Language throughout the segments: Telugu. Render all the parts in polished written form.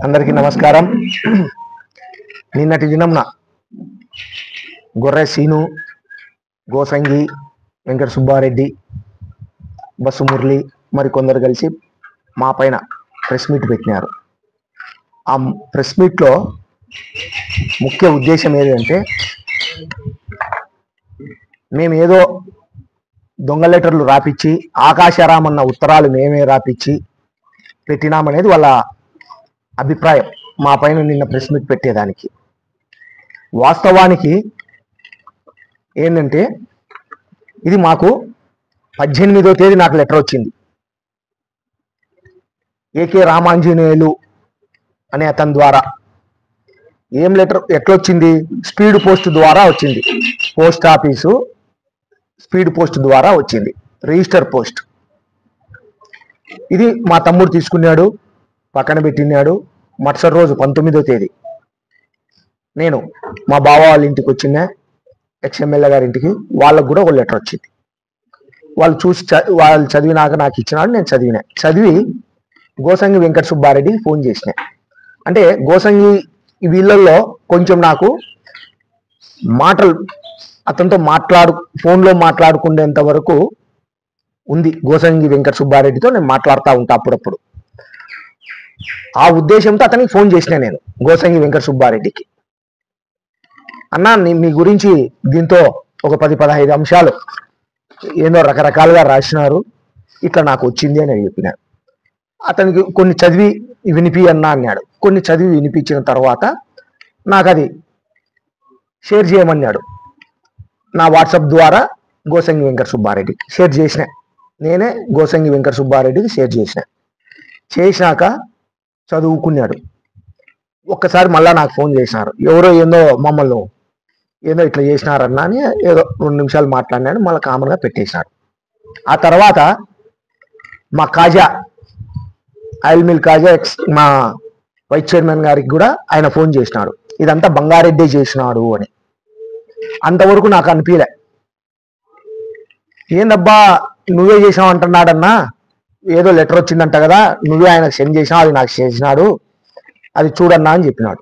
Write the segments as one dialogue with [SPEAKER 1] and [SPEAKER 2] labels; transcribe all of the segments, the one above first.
[SPEAKER 1] అందరికీ నమస్కారం. నిన్నటి దినంన గొర్రె సీను, గోసంగి, వెంకట సుబ్బారెడ్డి, బస్సు మురళి మరికొందరు కలిసి మా పైన ప్రెస్ మీట్ పెట్టినారు. ఆ ప్రెస్ మీట్లో ముఖ్య ఉద్దేశం ఏంటంటే మేము ఏదో దొంగ లెటర్లు రాపిచ్చి ఆకాశారామన్న ఉత్తరాలు మేమే రాపిచ్చి పెట్టినామనేది వాళ్ళ అభిప్రాయం మా పైన నిన్న ప్రెస్ మీట్ పెట్టేదానికి. వాస్తవానికి ఏంటంటే ఇది మాకు 18వ తేదీ నాకు లెటర్ వచ్చింది. ఏకే రామాంజనేయులు అనే అతని ద్వారా. ఏం లెటర్ ఎట్లొచ్చింది? స్పీడ్ పోస్ట్ ద్వారా వచ్చింది. పోస్ట్ ఆఫీసు స్పీడ్ పోస్ట్ ద్వారా వచ్చింది, రిజిస్టర్ పోస్ట్. ఇది మా తమ్ముడు తీసుకున్నాడు, పక్కన పెట్టినాడు. మరుసటి రోజు 19వ తేదీ నేను మా బావ వాళ్ళ ఇంటికి వచ్చిన, ఎక్స్ఎమ్మెల్యే గారి ఇంటికి. వాళ్ళకు కూడా ఒక లెటర్ వచ్చింది. వాళ్ళు చూసి వాళ్ళు చదివినాక నాకు ఇచ్చినాడు. నేను చదివి గోసంగి వెంకట సుబ్బారెడ్డికి ఫోన్ చేసిన. అంటే గోసంగి వీళ్ళల్లో కొంచెం నాకు మాటలు అతనితో ఫోన్లో మాట్లాడుకునేంత వరకు ఉంది. గోసంగి వెంకట సుబ్బారెడ్డితో నేను మాట్లాడుతూ ఉంటా అప్పుడప్పుడు. ఆ ఉద్దేశంతో అతనికి ఫోన్ చేసిన నేను గోసంగి వెంకట సుబ్బారెడ్డికి. అన్నా, మీ గురించి దీంతో ఒక 10-15 అంశాలు ఏదో రకరకాలుగా రాసినారు, ఇట్లా నాకు వచ్చింది అని చెప్పినాడు. అతనికి కొన్ని చదివి వినిపి అన్నా అన్నాడు. కొన్ని చదివి వినిపించిన తర్వాత నాకు అది షేర్ చేయమన్నాడు. నా వాట్సాప్ ద్వారా గోసంగి వెంకట సుబ్బారెడ్డికి షేర్ చేసిన. నేనే గోసంగి వెంకట సుబ్బారెడ్డికి షేర్ చేసినాక చదువుకున్నాడు. ఒక్కసారి మళ్ళా నాకు ఫోన్ చేసినారు. ఎవరో మమ్మల్ని ఏదో ఇట్లా చేసినారన్నా అని ఏదో 2 నిమిషాలు మాట్లాడినాడు. మళ్ళీ కామన్గా పెట్టేసినాడు. ఆ తర్వాత మా కాజా, ఆయిల్ మిల్ కాజా మా వైస్ చైర్మన్ గారికి కూడా ఆయన ఫోన్ చేసినాడు. ఇదంతా బంగారెడ్డి చేసినాడు అని. అంతవరకు నాకు అనిపించలే. ఏందబ్బా నువ్వే చేసావు అంటున్నాడన్నా, ఏదో లెటర్ వచ్చిందంట కదా, నువ్వే ఆయనకు సెండ్ చేసినావు, అది నాకు చేసినాడు, అది చూడన్నా అని చెప్పినాడు.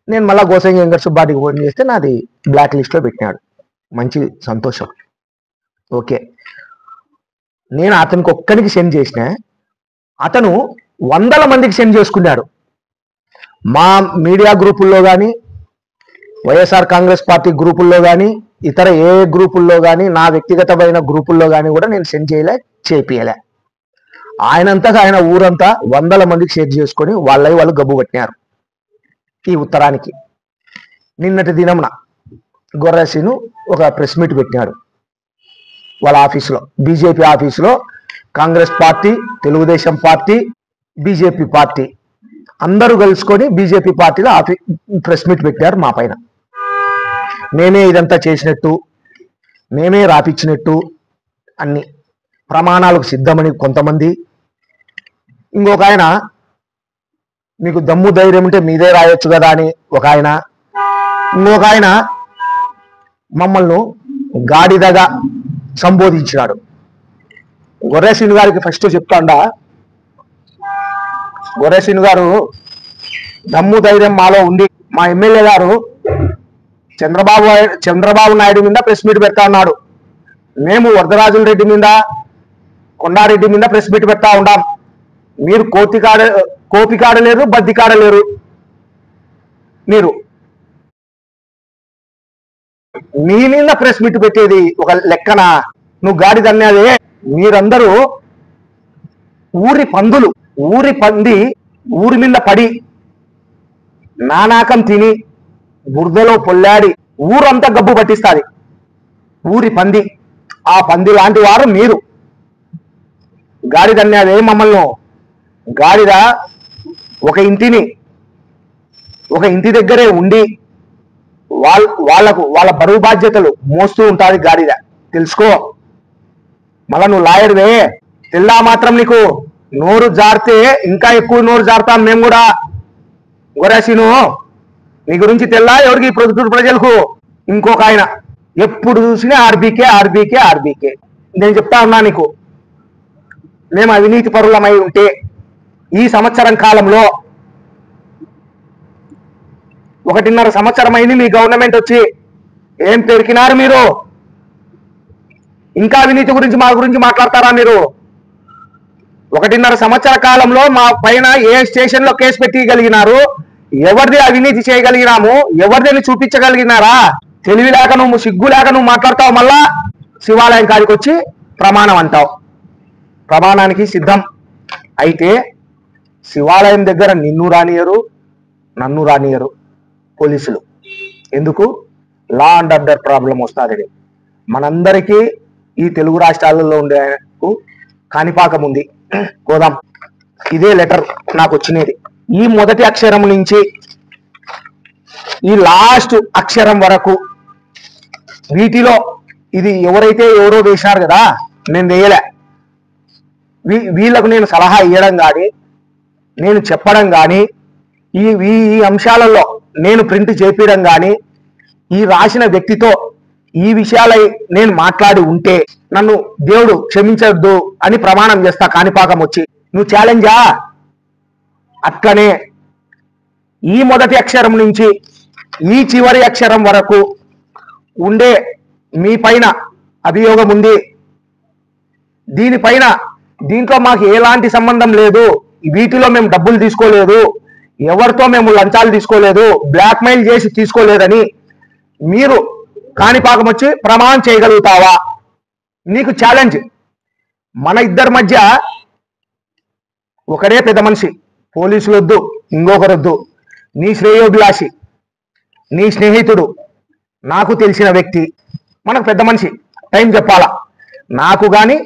[SPEAKER 1] నేను మళ్ళీ గోసంగి వెంకట సుబ్బారెడ్డికి ఫోన్ చేస్తే నాది బ్లాక్ లిస్ట్లో పెట్టినాడు. మంచి సంతోషం. ఓకే, నేను అతనికి ఒక్కరికి సెండ్ చేసిన, అతను 100 మందికి సెండ్ చేసుకున్నాడు. మా మీడియా గ్రూపుల్లో కానీ, వైఎస్ఆర్ కాంగ్రెస్ పార్టీ గ్రూపుల్లో కానీ, ఇతర ఏ గ్రూపుల్లో కానీ, నా వ్యక్తిగతమైన గ్రూపుల్లో కానీ కూడా నేను సెండ్ చేపియలే. ఆయనంతగా ఆయన ఊరంతా 100 మందికి షేర్ చేసుకొని వాళ్ళు గబ్బు పట్టినారు ఈ ఉత్తరానికి. నిన్నటి దినంన గొర్రెసీను ఒక ప్రెస్ మీట్ పెట్టినాడు వాళ్ళ ఆఫీసులో, బీజేపీ ఆఫీసులో. Congress party, Telugu Desam party, BJP party అందరూ కలుసుకొని బీజేపీ పార్టీలో ప్రెస్ మీట్ పెట్టారు మా పైన. మేమే ఇదంతా చేసినట్టు, మేమే రాపిచ్చినట్టు, అన్ని ప్రమాణాలకు సిద్ధమని కొంతమంది, ఇంకొక ఆయన మీకు దమ్ము ధైర్యం ఉంటే మీదే రాయొచ్చు కదా అని ఒక ఆయన, ఇంకొక ఆయన మమ్మల్ని గాడిదగా సంబోధించినాడు. గొర్రెసీను గారికి ఫస్ట్ చెప్తాండా, గొర్రెసీను గారు దమ్ము ధైర్యం మాలో ఉంది. మా ఎమ్మెల్యే గారు చంద్రబాబు నాయుడు మీద ప్రెస్ మీట్ పెడతా ఉన్నాడు. మేము వరదరాజుల రెడ్డి మీద, కొండారెడ్డి మీద ప్రెస్ మీట్ పెడతా ఉంటాం. మీరు కోపికాడలేరు, బద్దికాడలేరు. మీరు నీ మీద ప్రెస్ మీట్ పెట్టేది ఒక లెక్కన? నువ్వు గాడి దన్నేదే. మీరందరూ ఊరి పందులు, ఊరి పంది ఊరి మీద పడి నానాకం తిని బురదలో పొల్లాడి ఊరంతా గబ్బు పట్టిస్తుంది ఊరి పంది. ఆ పంది లాంటి వారు మీరు. గాడిద అన్నదే మమ్మల్ని. గాడిద ఒక ఇంటి దగ్గరే ఉండి వాళ్ళ బరువు బాధ్యతలు మోస్తూ ఉంటుంది గాడిద, తెలుసుకో. మళ్ళా నువ్వు లాయర్వే, తెల్లా మాత్రం నీకు నోరు జారితే ఇంకా ఎక్కువ నోరు జారుతాం మేము కూడా. గొర్రెసీను, నీ గురించి తెల్లా ఎవరికి ప్రజలకు. ఇంకొక ఆయన ఎప్పుడు చూసినా ఆర్బీకే. నేను చెప్తా ఉన్నా నీకు, మేము అవినీతి పరులమై ఉంటే ఈ సంవత్సరం కాలంలో 1.5 సంవత్సరం అయింది మీ గవర్నమెంట్ వచ్చి. ఏం పెరికినారు మీరు? ఇంకా అవినీతి గురించి మా గురించి మాట్లాడతారా మీరు? 1.5 సంవత్సర కాలంలో మా పైన ఏ స్టేషన్ లో కేసు పెట్టగలిగినారు? ఎవరిది అవినీతి చేయగలిగినాము? ఎవరిదని చూపించగలిగినారా? తెలివి లేక నువ్వు, సిగ్గు లేక నువ్వు మాట్లాడతావు. మళ్ళా శివాలయం కాడికి వచ్చి ప్రమాణం అంటావు. ప్రమాణానికి సిద్ధం అయితే శివాలయం దగ్గర నిన్ను రానియరు, నన్ను రానియరు పోలీసులు. ఎందుకు? లా అండ్ ఆర్డర్ ప్రాబ్లం వస్తుంది. మనందరికీ ఈ తెలుగు రాష్ట్రాలలో ఉండే కాణిపాకం ఉంది. పోదాం. ఇదే లెటర్ నాకు వచ్చినది. ఈ మొదటి అక్షరం నుంచి ఈ లాస్ట్ అక్షరం వరకు వీటిలో ఇది ఎవరో వేసినారు కదా, నేను వేయలే. వీళ్ళకు నేను సలహా ఇవ్వడం కానీ, నేను చెప్పడం కానీ, ఈ అంశాలలో నేను ప్రింట్ చేపించడం కానీ, ఈ రాసిన వ్యక్తితో ఈ విషయాలై నేను మాట్లాడి ఉంటే నన్ను దేవుడు క్షమించద్దు అని ప్రమాణం చేస్తా కాణిపాకం వచ్చి. నువ్వు ఛాలెంజా? అట్లనే ఈ మొదటి అక్షరం నుంచి ఈ చివరి అక్షరం వరకు ఉండే మీ పైన అభియోగం ఉంది. దీంట్లో మాకు ఎలాంటి సంబంధం లేదు. వీటిలో మేము డబ్బులు తీసుకోలేదు, ఎవరితో మేము లంచాలు తీసుకోలేదు, బ్లాక్మెయిల్ చేసి తీసుకోలేదని మీరు కాణిపాకం వచ్చి ప్రమాణం చేయగలుగుతావా? నీకు ఛాలెంజ్. మన ఇద్దరి మధ్య ఒకరే పెద్ద మనిషి, పోలీసులు వద్దు, ఇంకొకరొద్దు. నీ శ్రేయోభిలాషి, నీ స్నేహితుడు, నాకు తెలిసిన వ్యక్తి, మనకు పెద్ద మనిషి. టైం చెప్పాలా? నాకు కానీ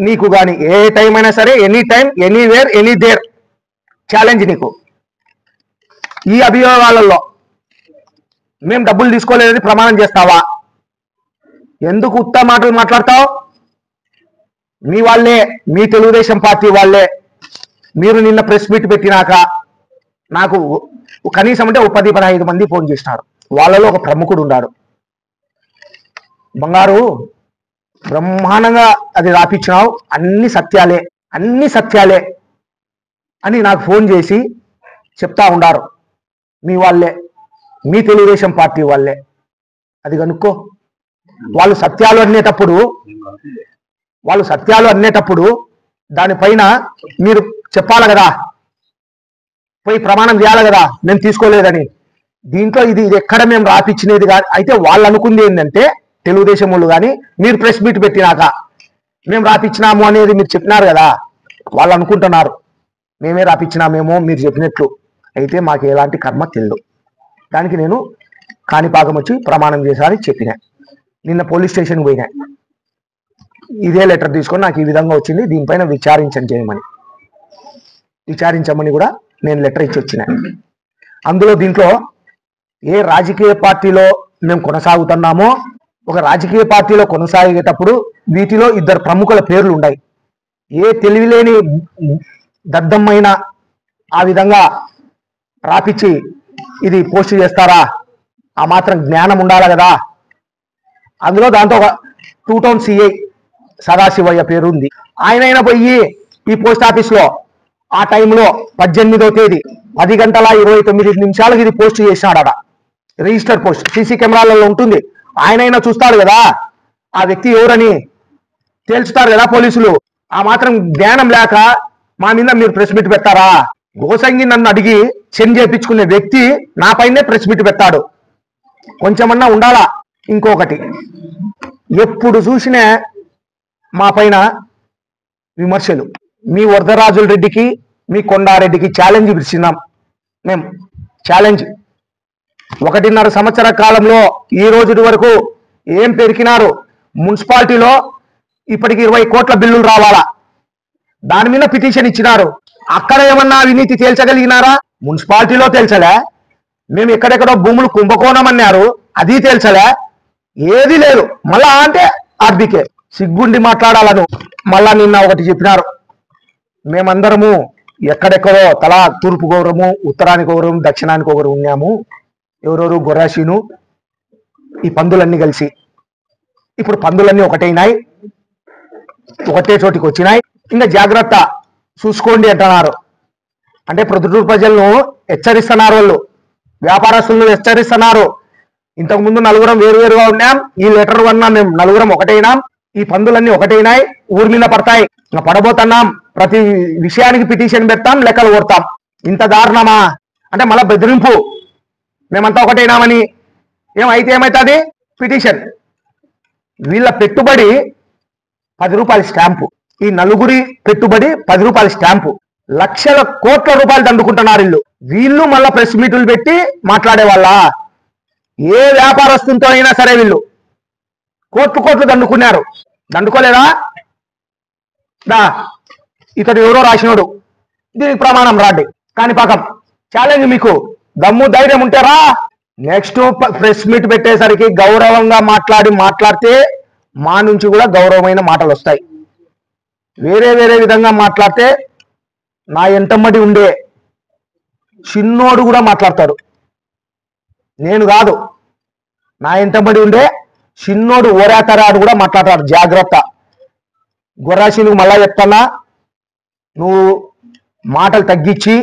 [SPEAKER 1] నీకు కానీ ఏ టైం అయినా సరే, any time, anywhere, any there challenge నీకు. ఈ అభియోగాలలో మేము డబ్బులు తీసుకోలేదని ప్రమాణం చేస్తావా? ఎందుకు ఉత్త మాటలు మాట్లాడతావు? మీ వాళ్ళే, మీ తెలుగుదేశం పార్టీ వాళ్ళే మీరు నిన్న ప్రెస్ మీట్ పెట్టినాక నాకు కనీసం అంటే 10-15 మంది ఫోన్ చేసినారు. వాళ్ళలో ఒక ప్రముఖుడు ఉన్నాడు. బంగారు బ్రహ్మాండంగా అది రాపించినావు, అన్ని సత్యాలే అని నాకు ఫోన్ చేసి చెప్తా ఉండారు. మీ వాళ్ళే, మీ తెలుగుదేశం పార్టీ వాళ్ళే. అది కనుక్కో. వాళ్ళు సత్యాలు అనేటప్పుడు దానిపైన మీరు చెప్పాలి కదా, పోయి ప్రమాణం చేయాలి కదా నేను తీసుకోలేదని. దీంట్లో ఇది ఎక్కడ మేము రాపిచ్చినది కాదు. అయితే వాళ్ళు అనుకుంది ఏంటంటే, తెలుగుదేశం వాళ్ళు కానీ మీరు ప్రెస్ మీట్ పెట్టినాక మేము రాపిచ్చినాము అనేది మీరు చెప్పినారు కదా, వాళ్ళు అనుకుంటున్నారు మేమే రాపిచ్చినామేమో మీరు చెప్పినట్లు. అయితే మాకు ఎలాంటి కర్మ తెలియదు. దానికి నేను కాణిపాకం వచ్చి ప్రమాణం చేశారని చెప్పినా. నిన్న పోలీస్ స్టేషన్కి పోయినా, ఇదే లెటర్ తీసుకొని నాకు ఈ విధంగా వచ్చింది, దీనిపైన విచారించమని కూడా నేను లెటర్ ఇచ్చి వచ్చిన. దీంట్లో ఏ రాజకీయ పార్టీలో మేము కొనసాగుతున్నామో, ఒక రాజకీయ పార్టీలో కొనసాగేటప్పుడు వీటిలో 2 ప్రముఖుల పేర్లు ఉన్నాయి. ఏ తెలివిలేని దద్దమ్మైన ఆ విధంగా రాపిచ్చి ఇది పోస్ట్ చేస్తారా? ఆ మాత్రం జ్ఞానం ఉండాలి కదా. దాంతో ఒక 2 టౌన్ సిఐ సదాశివయ్య పేరు ఉంది. ఆయనైనా పోయి ఈ పోస్ట్ ఆఫీస్లో ఆ టైంలో 18వ తేదీ 10:29 ఇది పోస్ట్ చేసినాడట. రిజిస్టర్ పోస్ట్, సీసీ కెమెరాలలో ఉంటుంది. ఆయనైనా చూస్తాడు కదా ఆ వ్యక్తి ఎవరని, తేల్చుతారు కదా పోలీసులు. ఆ మాత్రం జ్ఞానం లేక మా మీద మీరు ప్రెస్ మీట్ పెడతారా? గోసంగి నన్ను అడిగి సెండ్ చేయించుకునే వ్యక్తి నా పైనే ప్రెస్ మీట్ పెడతాడు. కొంచెమన్నా ఉండాలా. ఇంకొకటి, ఎప్పుడు చూసినా మా పైన విమర్శలు. మీ వరదరాజుల రెడ్డికి, మీ కొండారెడ్డికి ఛాలెంజ్ విడిచినాం మేము. ఛాలెంజ్ 1.5 సంవత్సర కాలంలో ఈ రోజు వరకు ఏం పెరికినారు? మున్సిపాలిటీలో ఇప్పటికి 20 కోట్ల బిల్లులు రావాలా, దాని మీద పిటిషన్ ఇచ్చినారు. అక్కడ ఏమన్నా అవినీతి తేల్చగలిగినారా? మున్సిపాలిటీలో తేల్చలే. మేము ఎక్కడెక్కడో భూములు కుంభకోణం అన్నారు, అది తేల్చలే. ఏది లేదు. మళ్ళా అంటే ఆర్బీకే సిగ్గుండి మాట్లాడాలను. మళ్ళా నిన్న ఒకటి చెప్పినారు, మేమందరము ఎక్కడెక్కడో తలా తూర్పు గౌరవము, ఉత్తరానికి ఒకరు, దక్షిణానికి ఒకరు ఉన్నాము. ఎవరెవరు? గొర్రాషీను, ఈ పందులన్నీ కలిసి. ఇప్పుడు పందులన్నీ ఒకటైనాయి, ఒకటే చోటికి వచ్చినాయి. ఇంకా జాగ్రత్త చూసుకోండి అంటున్నారు. అంటే ప్రొద్దుటూరు ప్రజలను హెచ్చరిస్తున్నారు వాళ్ళు. వ్యాపారస్తులను హెచ్చరిస్తున్నారు. ఇంతకు ముందు నలుగురం వేరువేరుగా ఉన్నాం, ఈ లెటర్ వల్ల మేము నలుగురం ఒకటైనాం, ఈ పందులన్నీ ఒకటైనాయి, ఊరి మీద పడతాయి, ఇంకా పడబోతున్నాం, ప్రతి విషయానికి పిటిషన్ పెడతాం, లెక్కలు కొడతాం. ఇంత దారుణమా అంటే మళ్ళా బెదిరింపు, మేమంతా ఒకటైనామని. ఏమైతే ఏమవుతుంది? పిటిషన్. వీళ్ళ పెట్టుబడి 10 రూపాయల స్టాంపు, ఈ నలుగురి పెట్టుబడి 10 రూపాయల స్టాంపు, లక్షల కోట్ల రూపాయలు దండుకుంటున్నారు వీళ్ళు. వీళ్ళు మళ్ళా ప్రెస్ మీట్లు పెట్టి మాట్లాడే వాళ్ళ? ఏ వ్యాపారస్తులతో అయినా సరే వీళ్ళు కోట్లు దండుకున్నారు. దండుకోలేదా? ఇతడు ఎవరో రాసినోడు, దీనికి ప్రమాణం రాండి కాణిపాకం. ఛాలెంజ్ మీకు, దమ్ము ధైర్యం ఉంటారా? నెక్స్ట్ ప్రెస్ మీట్ పెట్టేసరికి గౌరవంగా మాట్లాడితే మా నుంచి కూడా గౌరవమైన మాటలు వస్తాయి. వేరే విధంగా మాట్లాడితే నా ఎంతమ్మడి ఉండే చిన్నోడు కూడా మాట్లాడతాడు. నేను కాదు, నా ఎంతబడి ఉండే చిన్నోడు ఓరాతరాడు కూడా మాట్లాడతాడు. జాగ్రత్త. గొర్రాసి నువ్వు మళ్ళా చెప్తానా, నువ్వు మాటలు తగ్గించి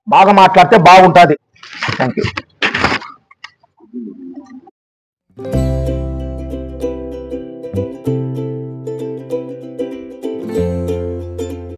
[SPEAKER 1] బాగా మాట్లాడితే బాగుంటుంది. Thank you.